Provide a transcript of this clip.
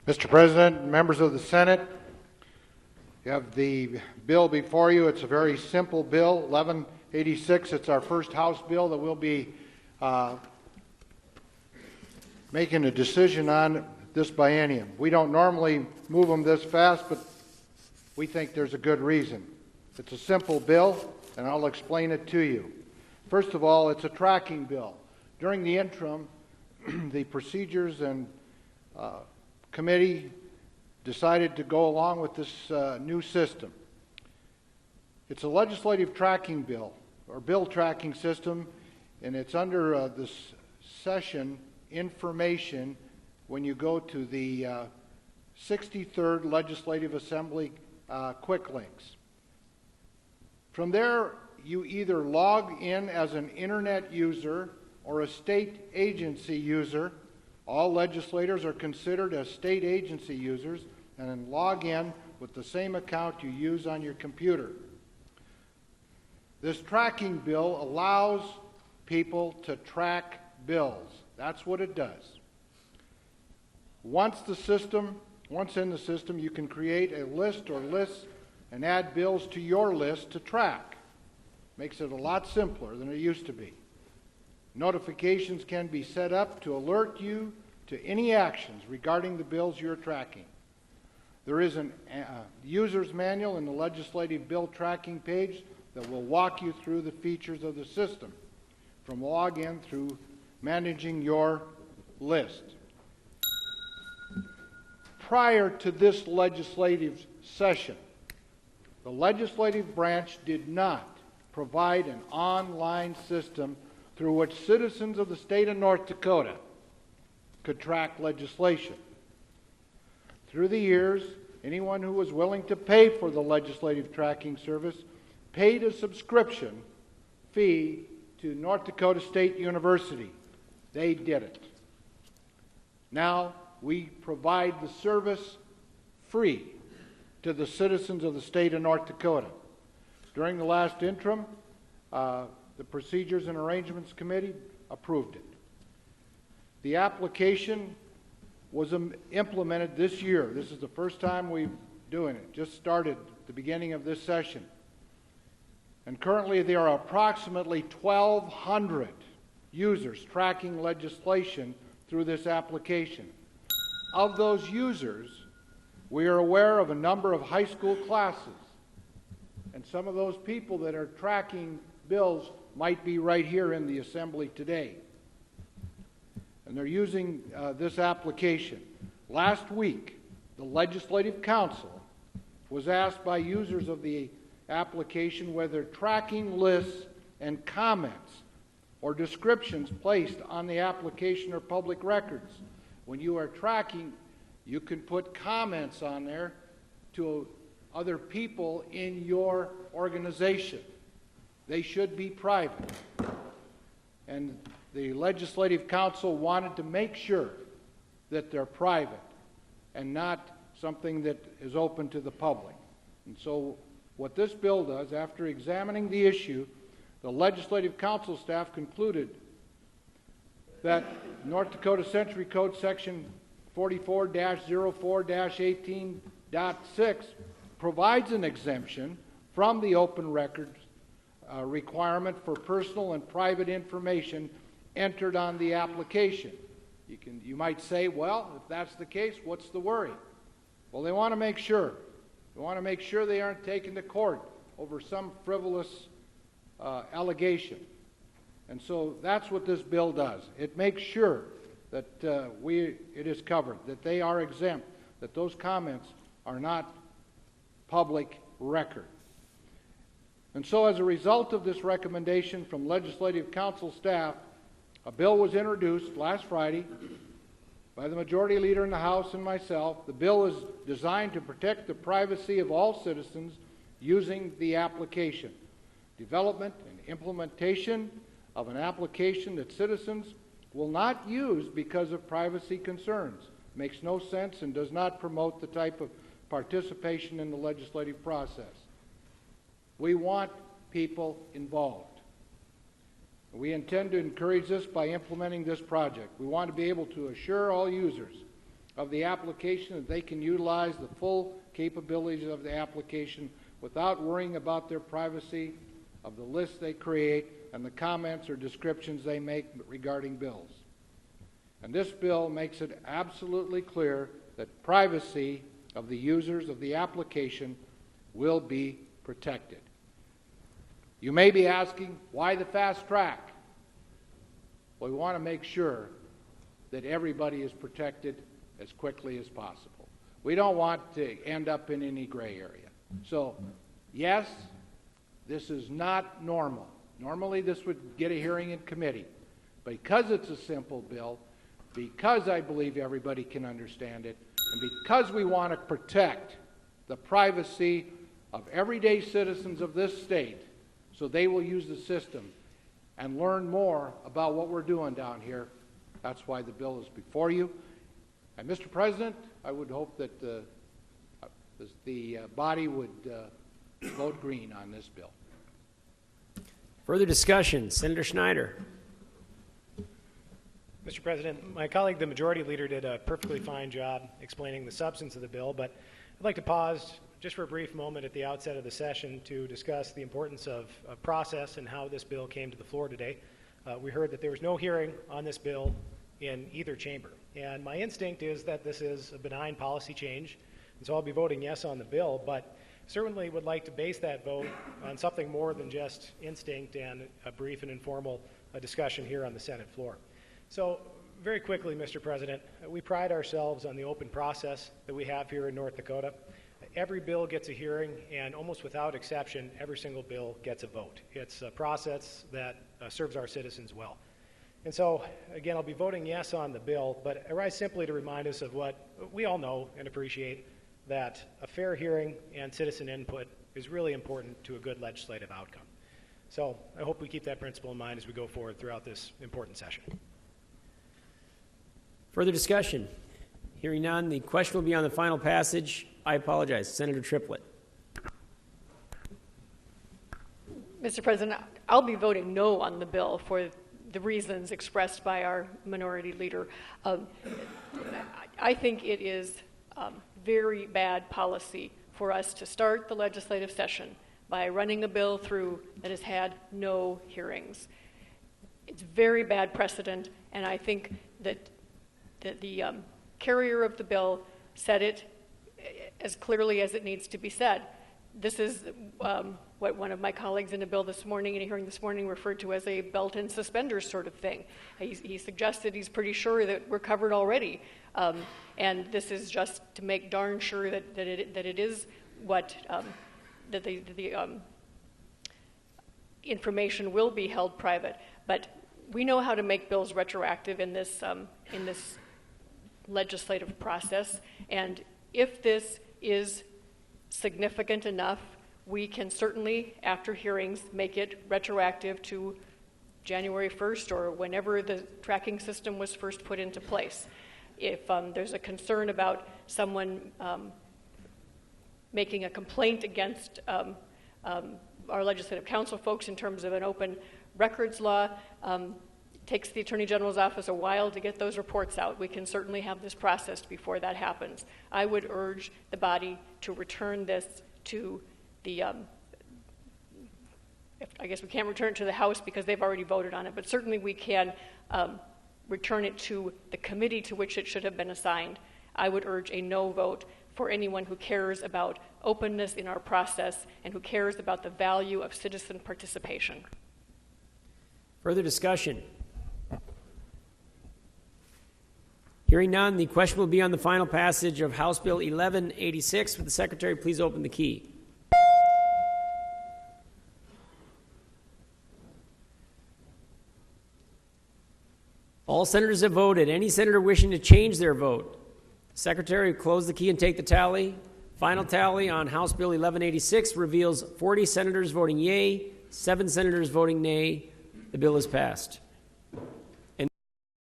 Mr. President, members of the Senate, you have the bill before you. It's a very simple bill, 1186. It's our first House bill that we'll be making a decision on this biennium. We don't normally move them this fast, but we think there's a good reason. It's a simple bill, and I'll explain it to you. First of all, it's a tracking bill. During the interim, the procedures and committee decided to go along with this new system. It's a legislative tracking bill, or bill tracking system, and it's under this session information when you go to the 63rd Legislative Assembly quick links. From there, you either log in as an internet user or a state agency user. All legislators are considered as state agency users, and then log in with the same account you use on your computer. This tracking bill allows people to track bills. That's what it does. Once in the system, you can create a list or lists and add bills to your list to track. Makes it a lot simpler than it used to be. Notifications can be set up to alert you to any actions regarding the bills you're tracking. There is a user's manual in the legislative bill tracking page that will walk you through the features of the system, from login through managing your list. Prior to this legislative session, the legislative branch did not provide an online system through which citizens of the state of North Dakota could track legislation. Through the years, anyone who was willing to pay for the legislative tracking service paid a subscription fee to North Dakota State University. They did it. Now we provide the service free to the citizens of the state of North Dakota. During the last interim, the Procedures and Arrangements Committee approved it. The application was implemented this year. This is the first time we're doing it. Just started at the beginning of this session. And currently there are approximately 1,200 users tracking legislation through this application. Of those users, we are aware of a number of high school classes. And some of those people that are tracking bills might be right here in the assembly today. And they're using this application. Last week, the Legislative Council was asked by users of the application whether tracking lists and comments or descriptions placed on the application are public records. When you are tracking, you can put comments on there to other people in your organization. They should be private. And the Legislative Council wanted to make sure that they're private and not something that is open to the public. And so what this bill does, after examining the issue, the Legislative Council staff concluded that North Dakota Century Code Section 44-04-18.6 provides an exemption from the open records requirement for personal and private information entered on the application. You might say, well, if that's the case, what's the worry? Well, they want to make sure. They want to make sure they aren't taken to court over some frivolous allegation. And so that's what this bill does. It makes sure that it is covered, that they are exempt, that those comments are not public record. And so as a result of this recommendation from Legislative Council staff, a bill was introduced last Friday by the Majority Leader in the House and myself. The bill is designed to protect the privacy of all citizens using the application. Development and implementation of an application that citizens will not use because of privacy concerns makes no sense and does not promote the type of participation in the legislative process. We want people involved. We intend to encourage this by implementing this project. We want to be able to assure all users of the application, that they can utilize the full capabilities of the application without worrying about their privacy, of the lists they create, and the comments or descriptions they make regarding bills. And this bill makes it absolutely clear that privacy of the users of the application will be protected. You may be asking, why the fast track? Well, we want to make sure that everybody is protected as quickly as possible. We don't want to end up in any gray area. So, yes, this is not normal. Normally this would get a hearing in committee. Because it's a simple bill, because I believe everybody can understand it, and because we want to protect the privacy of everyday citizens of this state, so they will use the system and learn more about what we're doing down here, that's why the bill is before you. And Mr. President, I would hope that the body would vote green on this bill. Further discussion, Senator Schneider. Mr. President, my colleague, the Majority Leader, did a perfectly fine job explaining the substance of the bill, but I'd like to pause just for a brief moment at the outset of the session to discuss the importance of process and how this bill came to the floor today. We heard that there was no hearing on this bill in either chamber, and my instinct is that this is a benign policy change, and so I'll be voting yes on the bill, but certainly would like to base that vote on something more than just instinct and a brief and informal discussion here on the Senate floor. So very quickly, Mr. President, we pride ourselves on the open process that we have here in North Dakota. Every bill gets a hearing, and almost without exception, every single bill gets a vote. It's a process that serves our citizens well. And so, again, I'll be voting yes on the bill, but I rise simply to remind us of what we all know and appreciate, that a fair hearing and citizen input is really important to a good legislative outcome. So I hope we keep that principle in mind as we go forward throughout this important session. Further discussion? Hearing none, the question will be on the final passage. I apologize. Senator Triplett. Mr. President, I'll be voting no on the bill for the reasons expressed by our Minority Leader. I think it is very bad policy for us to start the legislative session by running a bill through that has had no hearings. It's very bad precedent, and I think that the carrier of the bill said it as clearly as it needs to be said. This is what one of my colleagues in a bill this morning, in a hearing this morning, referred to as a belt and suspenders sort of thing. He suggested he's pretty sure that we're covered already, and this is just to make darn sure that it is what that the information will be held private. But we know how to make bills retroactive in this legislative process, and if this is significant enough, we can certainly, after hearings, make it retroactive to January 1st or whenever the tracking system was first put into place. If there's a concern about someone making a complaint against our legislative council folks in terms of an open records law, takes the Attorney General's office a while to get those reports out. We can certainly have this processed before that happens. I would urge the body to return this to the, I guess we can't return it to the House because they've already voted on it, but certainly we can return it to the committee to which it should have been assigned. I would urge a no vote for anyone who cares about openness in our process and who cares about the value of citizen participation. Further discussion? Hearing none, the question will be on the final passage of House Bill 1186. Would the Secretary please open the key? All senators have voted. Any senator wishing to change their vote? Secretary, close the key and take the tally. Final tally on House Bill 1186 reveals 40 senators voting yea, 7 senators voting nay. The bill is passed.